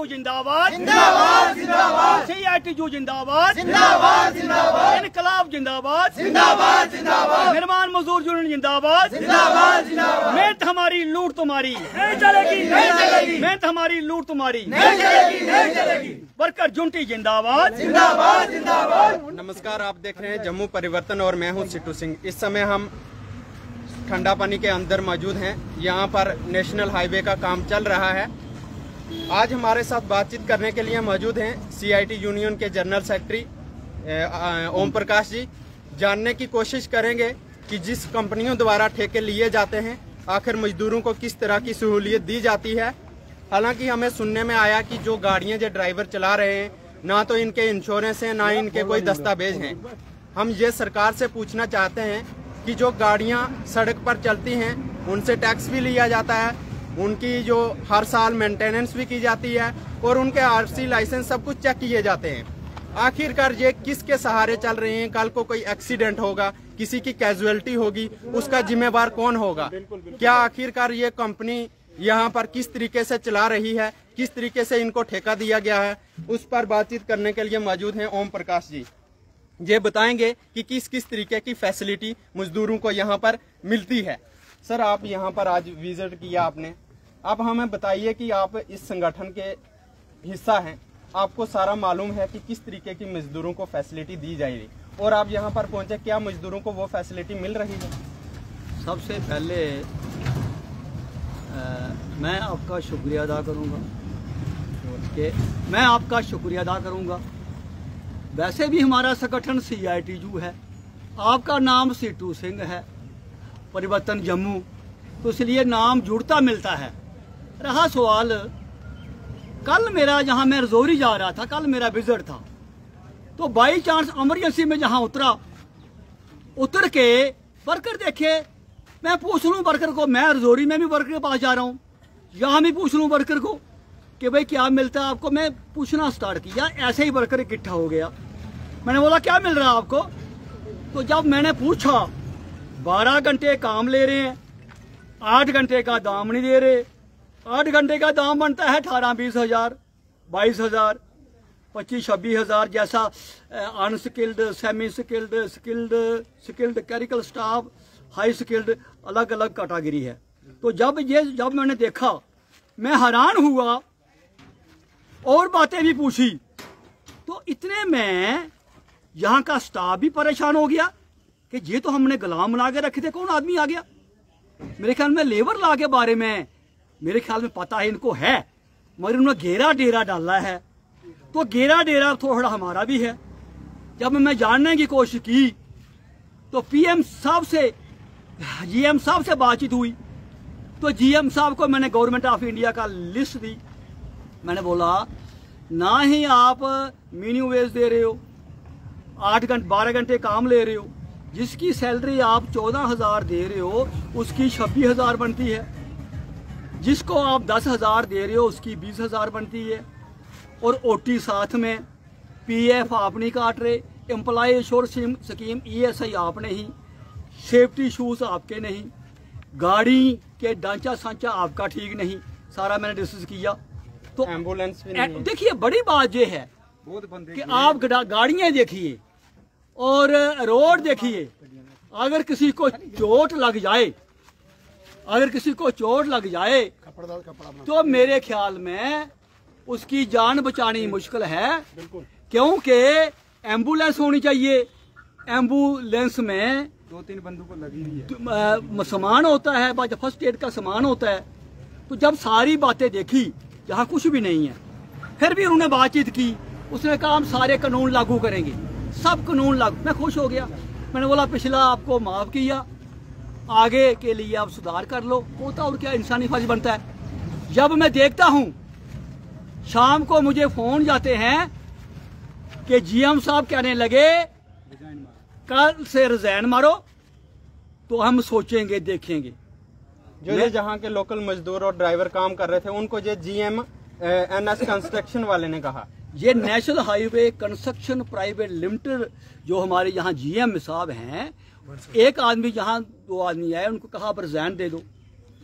CITU जिंदाबाद, जिंदाबाद जिंदाबाद, CITU जिंदाबाद, जिंदाबाद जिंदाबाद, इनकलाब जिंदाबाद, जिंदाबाद जिंदाबाद, निर्माण मजदूर यूनियन जिंदाबाद, जिंदाबाद जिंदाबाद, मेहनत हमारी लूट तुम्हारी नहीं चलेगी, नहीं चलेगी, मेहनत हमारी लूट तुम्हारी नहीं चलेगी, नहीं चलेगी, वर्कर जुंटी जिंदाबाद, जिंदाबाद जिंदाबाद। नमस्कार, आप देख रहे हैं जम्मू परिवर्तन और मैं हूं सिट्टू सिंह। इस समय हम ठंडा पानी के अंदर मौजूद हैं। यहां पर नेशनल हाईवे का काम चल रहा है। आज हमारे साथ बातचीत करने के लिए मौजूद हैं CIT यूनियन के जनरल सेक्रेटरी ओम प्रकाश जी। जानने की कोशिश करेंगे कि जिस कंपनियों द्वारा ठेके लिए जाते हैं आखिर मजदूरों को किस तरह की सहूलियत दी जाती है। हालांकि हमें सुनने में आया कि जो गाड़ियां जो ड्राइवर चला रहे हैं ना तो इनके इंश्योरेंस है ना इनके कोई दस्तावेज हैं। हम ये सरकार से पूछना चाहते हैं कि जो गाड़ियां सड़क पर चलती हैं उनसे टैक्स भी लिया जाता है, उनकी जो हर साल मेंटेनेंस भी की जाती है और उनके RC लाइसेंस सब कुछ चेक किए जाते हैं। आखिरकार ये किसके सहारे चल रहे हैं? कल को कोई एक्सीडेंट होगा, किसी की कैजुअलिटी होगी, उसका जिम्मेवार कौन होगा? क्या आखिरकार ये कंपनी यहाँ पर किस तरीके से चला रही है, किस तरीके से इनको ठेका दिया गया है, उस पर बातचीत करने के लिए मौजूद हैं ओम प्रकाश जी। ये बताएंगे कि किस किस तरीके की फैसिलिटी मजदूरों को यहाँ पर मिलती है। सर, आप यहाँ पर आज विजिट किया आपने, अब हमें बताइए कि आप इस संगठन के हिस्सा हैं, आपको सारा मालूम है कि किस तरीके की मजदूरों को फैसिलिटी दी जाएगी और आप यहाँ पर पहुँचे, क्या मजदूरों को वो फैसिलिटी मिल रही है? सबसे पहले मैं आपका शुक्रिया अदा करूँगा वैसे भी हमारा संगठन CITU है, आपका नाम सिट्टू सिंह है, परिवर्तन जम्मू, तो इसलिए नाम जुड़ता मिलता है। रहा सवाल, कल मेरा जहाँ मैं रजौरी जा रहा था, कल मेरा विजिट था, तो बाई चांस इमरजेंसी में जहाँ उतर के वर्कर देखे, मैं पूछ लूँ वर्कर को, मैं रजौरी में भी वर्कर के पास जा रहा हूँ, यहाँ भी पूछ लूँ वर्कर को कि भाई क्या मिलता है आपको। मैं पूछना स्टार्ट किया, ऐसे ही वर्कर इकट्ठा हो गया। मैंने बोला क्या मिल रहा है आपको? तो जब मैंने पूछा, 12 घंटे काम ले रहे हैं, 8 घंटे का दाम नहीं दे रहे। 8 घंटे का दाम बनता है 18-20 हज़ार, 22 हज़ार, 25-26 हज़ार, जैसा unskilled, semi skilled, skilled clerical staff, high skilled, अलग अलग कैटेगरी है। तो जब मैंने देखा मैं हैरान हुआ और बातें भी पूछी, तो इतने में यहाँ का स्टाफ भी परेशान हो गया कि ये तो हमने गुलाम बना के रखे थे, कौन आदमी आ गया। मेरे ख्याल में लेबर लॉ के बारे में मेरे ख्याल में पता है इनको है, मगर उन्होंने घेरा डेरा डाला है, तो घेरा डेरा थोड़ा हमारा भी है। जब मैं जानने की कोशिश की तो PM साहब से, GM साहब से बातचीत हुई, तो GM साहब को मैंने गवर्नमेंट ऑफ इंडिया का लिस्ट दी। मैंने बोला ना ही आप मिनिमम वेज दे रहे हो, 12 घंटे काम ले रहे हो, जिसकी सैलरी आप 14,000 दे रहे हो उसकी 26,000 बनती है, जिसको आप 10,000 दे रहे हो उसकी 20,000 बनती है, और OT साथ में, PF आप नहीं काट रहे, एम्प्लॉय इंश्योरेंस स्कीम ESI आप नहीं, सेफ्टी शूज आपके नहीं, गाड़ी के ढांचा सांचा आपका ठीक नहीं, सारा मैंने डिस्कस किया। तो एम्बुलेंस भी नहीं है। देखिए बड़ी बात यह है कि आप गाड़ियां देखिए और रोड देखिए, अगर किसी को चोट लग जाए तो मेरे ख्याल में उसकी जान बचानी मुश्किल है, क्योंकि एम्बुलेंस होनी चाहिए। एम्बुलेंस में 2-3 बंदूकों लगी हुई है, सामान होता है, फर्स्ट एड का सामान होता है। तो जब सारी बातें देखी, जहाँ कुछ भी नहीं है, फिर भी उन्होंने बातचीत की, उसने कहा हम सारे कानून लागू करेंगे, सब कानून लागू। मैं खुश हो गया, मैंने बोला पिछला आपको माफ किया, आगे के लिए आप सुधार कर लो, होता और क्या, इंसानी फर्ज बनता है। जब मैं देखता हूँ शाम को मुझे फोन जाते हैं कि GM साहब कहने लगे कल से रिजाइन मारो, तो हम सोचेंगे देखेंगे। जो जहाँ के लोकल मजदूर और ड्राइवर काम कर रहे थे उनको ये GM NS कंस्ट्रक्शन वाले ने कहा, ये national highway construction private limited जो हमारे यहाँ GM साहब हैं, एक आदमी यहाँ 2 आदमी आए, उनको कहा आप रिजाइन दे दो,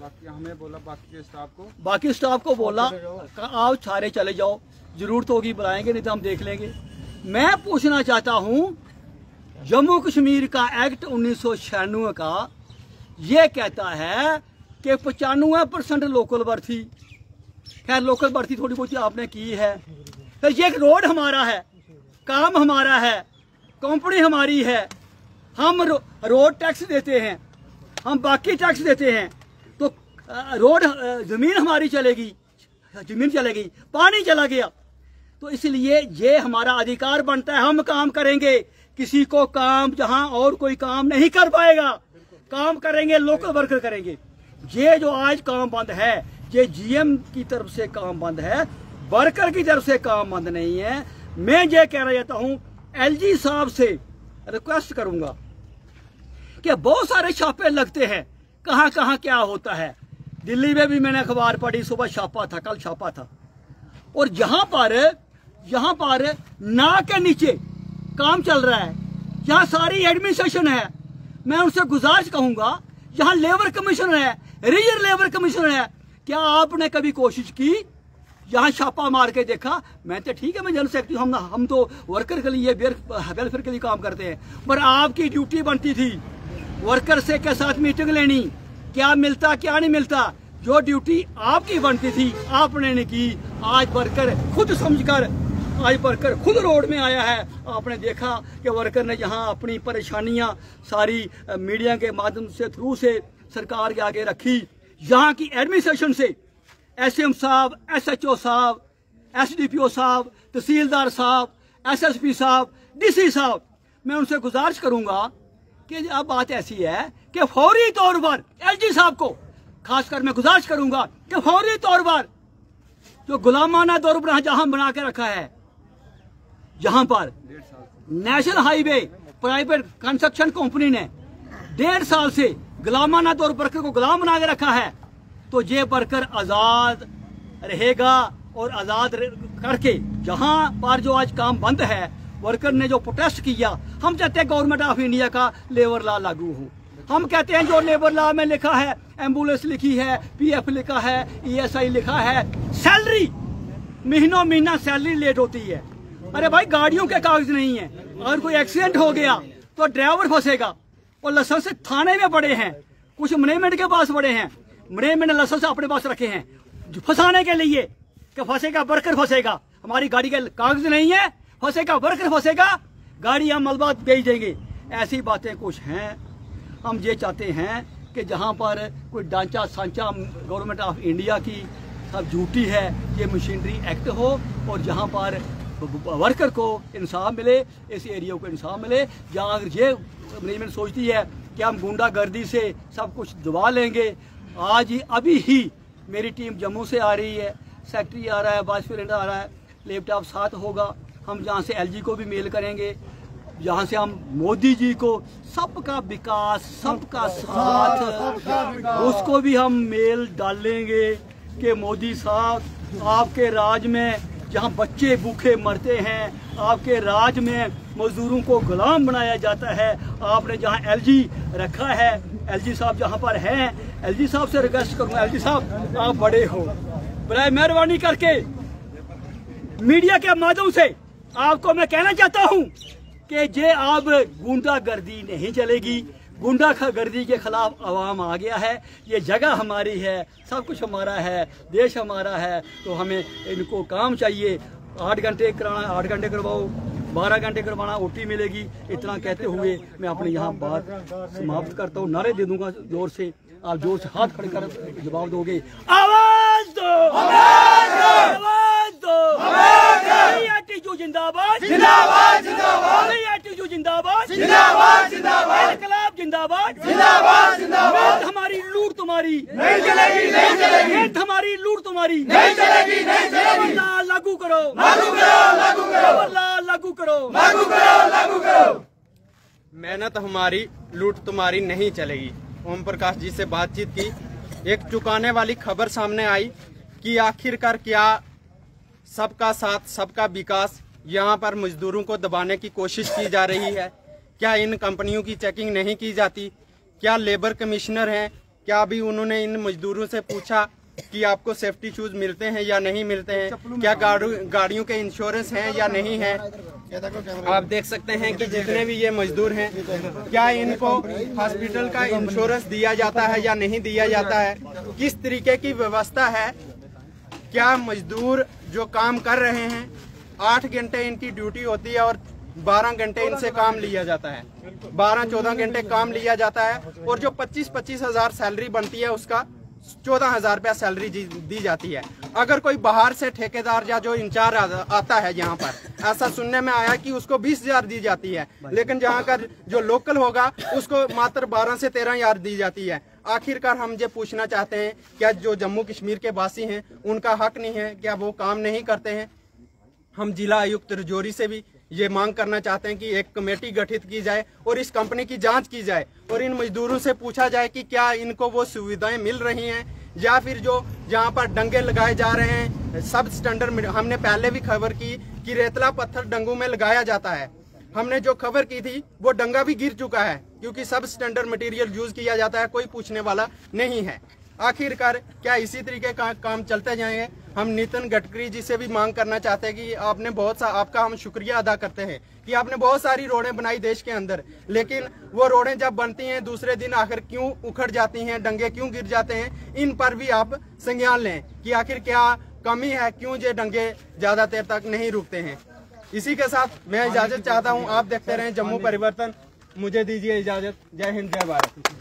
बाकी हमें बोला बाकी स्टाफ को बोला आप सारे चले जाओ, जरूरत होगी बुलाएंगे, नहीं तो हम देख लेंगे। मैं पूछना चाहता हूं, जम्मू कश्मीर का एक्ट 1996 का ये कहता है कि 95% लोकल भर्ती, खैर लोकल भर्ती थोड़ी बहुत आपने की है, तो ये रोड हमारा है, काम हमारा है, कंपनी हमारी है, हम रोड टैक्स देते हैं, हम बाकी टैक्स देते हैं, तो रोड जमीन हमारी चलेगी, जमीन चलेगी, पानी चला गया, तो इसलिए ये हमारा अधिकार बनता है, हम काम करेंगे। किसी को काम जहां और कोई काम नहीं कर पाएगा, काम करेंगे, लोकल वर्कर करेंगे। ये जो आज काम बंद है, ये जीएम की तरफ से काम बंद है, वर्कर की तरफ से काम बंद नहीं है। मैं ये कहना चाहता हूं, एलजी साहब से रिक्वेस्ट करूंगा कि बहुत सारे छापे लगते हैं, कहां कहां क्या होता है। दिल्ली में भी मैंने अखबार पढ़ी, सुबह छापा था, कल छापा था, और जहां पर नाक के नीचे काम चल रहा है, जहां सारी एडमिनिस्ट्रेशन है, मैं उनसे गुजारिश कहूंगा, जहां लेबर कमीशनर है, रीजनल लेबर कमीशनर है, क्या आपने कभी कोशिश की यहाँ छापा मार के देखा? मैं तो ठीक है, मैं जनरल सेक्रेटरी, हम तो वर्कर के लिए, वेलफेयर के लिए काम करते हैं, पर आपकी ड्यूटी बनती थी वर्कर से के साथ मीटिंग लेनी, क्या मिलता क्या नहीं मिलता, जो ड्यूटी आपकी बनती थी आपने नहीं की। आज वर्कर खुद समझकर, आज वर्कर खुद रोड में आया है। आपने देखा कि वर्कर ने जहां अपनी परेशानियां सारी मीडिया के माध्यम से, थ्रू से सरकार के आगे रखी, यहाँ की एडमिनिस्ट्रेशन से एसएम साहब, एसएचओ साहब, एसडीपीओ साहब, तहसीलदार साहब, एसएसपी साहब, डीसी साहब, मैं उनसे गुजारिश करूंगा कि अब बात ऐसी है कि फौरी तौर पर एलजी साहब को खासकर मैं गुजारिश करूंगा कि फौरी तौर पर जो गुलामाना दौर पर जहां बना के रखा है, जहां पर national highway private construction company ने 1.5 साल से गुलामाना तौर पर वर्कर को गुलाम बना के रखा है, तो ये वर्कर आजाद रहेगा। और आजाद करके जहां पर जो आज काम बंद है, वर्कर ने जो प्रोटेस्ट किया, हम चाहते हैं गवर्नमेंट ऑफ इंडिया का लेबर लॉ लागू हो। हम कहते हैं जो लेबर लॉ में लिखा है, एम्बुलेंस लिखी है, पीएफ लिखा है, ईएसआई लिखा है, सैलरी महीनों महीना सैलरी लेट होती है। अरे भाई गाड़ियों के कागज नहीं है, अगर कोई एक्सीडेंट हो गया तो ड्राइवर फंसेगा, और लाइसेंस थाने में पड़े हैं, कुछ मैनेजमेंट के पास पड़े हैं, मैनेजमेंट ने लाइसेंस अपने पास रखे हैं फंसाने के लिए, कि फंसेगा वर्कर फंसेगा, हमारी गाड़ी के कागज नहीं है, फंसेगा वर्कर फंसेगा, गाड़ी हम मलबा बेच देंगे। ऐसी बातें कुछ हैं। हम ये चाहते हैं कि जहां पर कोई ढांचा सांचा गवर्नमेंट ऑफ इंडिया की सब झूठी है, ये मशीनरी एक्ट हो, और जहां पर वर्कर को इंसाफ मिले, इस एरिया को इंसाफ मिले। जहाँ अगर ये मैनेजमेंट सोचती है कि हम गुंडागर्दी से सब कुछ दबा लेंगे, आज ही अभी ही मेरी टीम जम्मू से आ रही है, सेक्रेटरी आ रहा है, वाइस प्रेसिडेंट आ रहा है, लैपटॉप साथ होगा, हम जहाँ से एलजी को भी मेल करेंगे, जहाँ से हम मोदी जी को सबका विकास, सबका साथ, उसको भी हम मेल डालेंगे कि मोदी साहब आपके राज में जहाँ बच्चे भूखे मरते हैं, आपके राज में मजदूरों को गुलाम बनाया जाता है, आपने जहाँ एलजी रखा है, एलजी साहब जहाँ पर हैं, एलजी साहब से रिक्वेस्ट करूँगा, एलजी साहब आप बड़े हो, बड़े मेहरबानी करके मीडिया के माध्यम से आपको मैं कहना चाहता हूँ कि जे अब गुंडागर्दी नहीं चलेगी, गुंडागर्दी के खिलाफ आवाम आ गया है, ये जगह हमारी है, सब कुछ हमारा है, देश हमारा है, तो हमें इनको काम चाहिए। 8 घंटे कराना 8 घंटे करवाओ, 12 घंटे करवाना ओटी मिलेगी। इतना कहते हुए मैं अपनी यहाँ बात समाप्त करता हूँ। नारे दे दूंगा जोर से, आप जोर से हाथ खड़े कर जवाब दोगे, आवाज दो, आवाज दो, AITU जिंदाबाद, जिंदाबाद जिंदाबाद, AITU जिंदाबाद, जिंदाबाद जिंदाबाद, इनकलाब जिंदाबाद, जिंदाबाद जिंदाबाद, हमारी लूट तुम्हारी नहीं चलेगी, नहीं चलेगी, हमारी लूट तुम्हारी नहीं चलेगी, नहीं चलेगी, लागू करो, लागू करो, लागू करो, लागू करो, लागू करो, लागू करो। मेहनत हमारी, लूट तुम्हारी नहीं चलेगी। ओम प्रकाश जी से बातचीत की, एक चुकाने वाली खबर सामने आई कि आखिरकार क्या सबका साथ सबका विकास, यहाँ पर मजदूरों को दबाने की कोशिश की जा रही है। क्या इन कंपनियों की चेकिंग नहीं की जाती? क्या लेबर कमिश्नर हैं, क्या अभी उन्होंने इन मजदूरों से पूछा कि आपको सेफ्टी शूज मिलते हैं या नहीं मिलते हैं, क्या गाड़ियों के इंश्योरेंस हैं या नहीं है। आप देख सकते हैं कि जितने भी ये मजदूर हैं, क्या इनको हॉस्पिटल का इंश्योरेंस दिया जाता है या नहीं दिया जाता है, किस तरीके की व्यवस्था है। क्या मजदूर जो काम कर रहे हैं 8 घंटे इनकी ड्यूटी होती है और 12 घंटे इनसे काम लिया जाता है, 12-14 घंटे काम लिया जाता है, और जो 25-25 हजार सैलरी बनती है उसका 14,000 रुपया सैलरी दी जाती है। अगर कोई बाहर से ठेकेदार या जो इंचार्ज आता है यहाँ पर, ऐसा सुनने में आया कि उसको 20,000 दी जाती है, लेकिन जहाँ का जो लोकल होगा उसको मात्र 12 से 13,000 दी जाती है। आखिरकार हम ये पूछना चाहते हैं, क्या जो जम्मू कश्मीर के वासी हैं उनका हक नहीं है, क्या वो काम नहीं करते हैं। हम जिला आयुक्त राजौरी से भी ये मांग करना चाहते हैं कि एक कमेटी गठित की जाए और इस कंपनी की जांच की जाए और इन मजदूरों से पूछा जाए कि क्या इनको वो सुविधाएं मिल रही हैं, या फिर जो जहां पर डंगे लगाए जा रहे हैं सब स्टैंडर्ड। हमने पहले भी खबर की कि रेतला पत्थर डंगों में लगाया जाता है। हमने जो खबर की थी वो डंगा भी गिर चुका है, क्योंकि सब स्टैंडर्ड मटेरियल यूज किया जाता है, कोई पूछने वाला नहीं है। आखिरकार क्या इसी तरीके का काम चलते जाएंगे। हम नितिन गडकरी जी से भी मांग करना चाहते हैं कि आपने आपका हम शुक्रिया अदा करते हैं कि आपने बहुत सारी रोडें बनाई देश के अंदर, लेकिन वो रोडें जब बनती हैं दूसरे दिन आखिर क्यों उखड़ जाती हैं, डंगे क्यों गिर जाते हैं, इन पर भी आप संज्ञान लें कि आखिर क्या कमी है, क्यों ये डंगे ज्यादा देर तक नहीं रुकते हैं। इसी के साथ मैं इजाजत चाहता हूँ। आप देखते रहें जम्मू परिवर्तन। मुझे दीजिए इजाजत। जय हिंद, जय भारत।